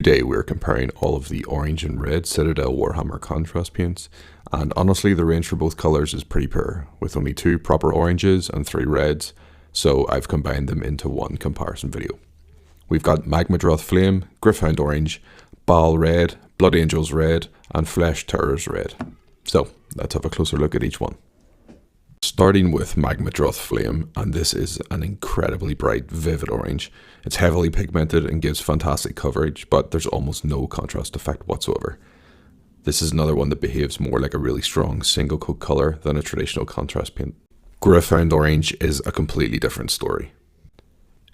Today we're comparing all of the orange and red Citadel Warhammer contrast paints, and honestly the range for both colours is pretty poor, with only 2 proper oranges and 3 reds, so I've combined them into one comparison video. We've got Magmadroth Flame, Gryph-Hound Orange, Baal Red, Blood Angels Red, and Flesh Tearers Red. So let's have a closer look at each one. Starting with Magmadroth Flame, and this is an incredibly bright, vivid orange. It's heavily pigmented and gives fantastic coverage, but there's almost no contrast effect whatsoever. This is another one that behaves more like a really strong single coat colour than a traditional contrast paint. Gryph-Hound Orange is a completely different story.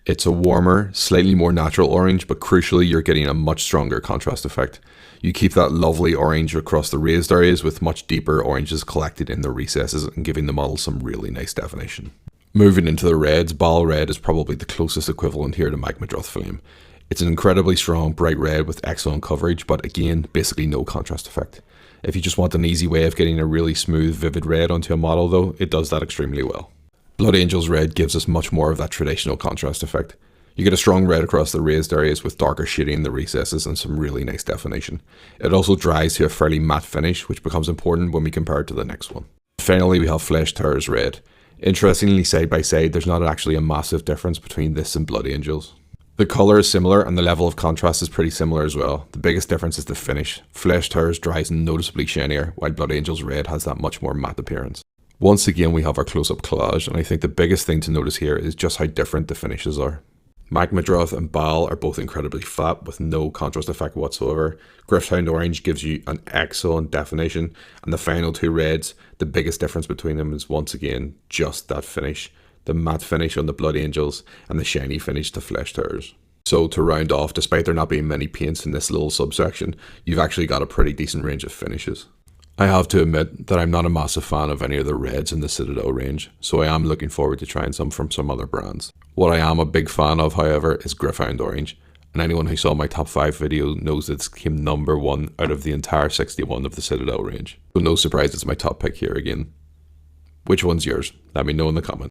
It's a warmer, slightly more natural orange, but crucially you're getting a much stronger contrast effect. You keep that lovely orange across the raised areas with much deeper oranges collected in the recesses and giving the model some really nice definition. Moving into the reds, Baal Red is probably the closest equivalent here to Magmadroth Flame. It's an incredibly strong bright red with excellent coverage, but again, basically no contrast effect. If you just want an easy way of getting a really smooth, vivid red onto a model though, it does that extremely well. Blood Angels Red gives us much more of that traditional contrast effect. You get a strong red across the raised areas with darker shading in the recesses and some really nice definition. It also dries to a fairly matte finish, which becomes important when we compare it to the next one. Finally, we have Flesh Tearers Red. Interestingly, side by side, there's not actually a massive difference between this and Blood Angels. The colour is similar and the level of contrast is pretty similar as well. The biggest difference is the finish. Flesh Tearers dries noticeably shinier, while Blood Angels Red has that much more matte appearance. Once again, we have our close-up collage, and I think the biggest thing to notice here is just how different the finishes are. Magmadroth and Baal are both incredibly flat with no contrast effect whatsoever. Gryph-Hound Orange gives you an excellent definition, and the final 2 reds, the biggest difference between them is once again just that finish. The matte finish on the Blood Angels and the shiny finish to Flesh Tearers. So to round off, despite there not being many paints in this little subsection, you've actually got a pretty decent range of finishes. I have to admit that I'm not a massive fan of any of the reds in the Citadel range, so I am looking forward to trying some from some other brands. What I am a big fan of, however, is Gryph-Hound Orange, and anyone who saw my top 5 video knows that it came number 1 out of the entire 61 of the Citadel range. So no surprise it's my top pick here again. Which one's yours? Let me know in the comments.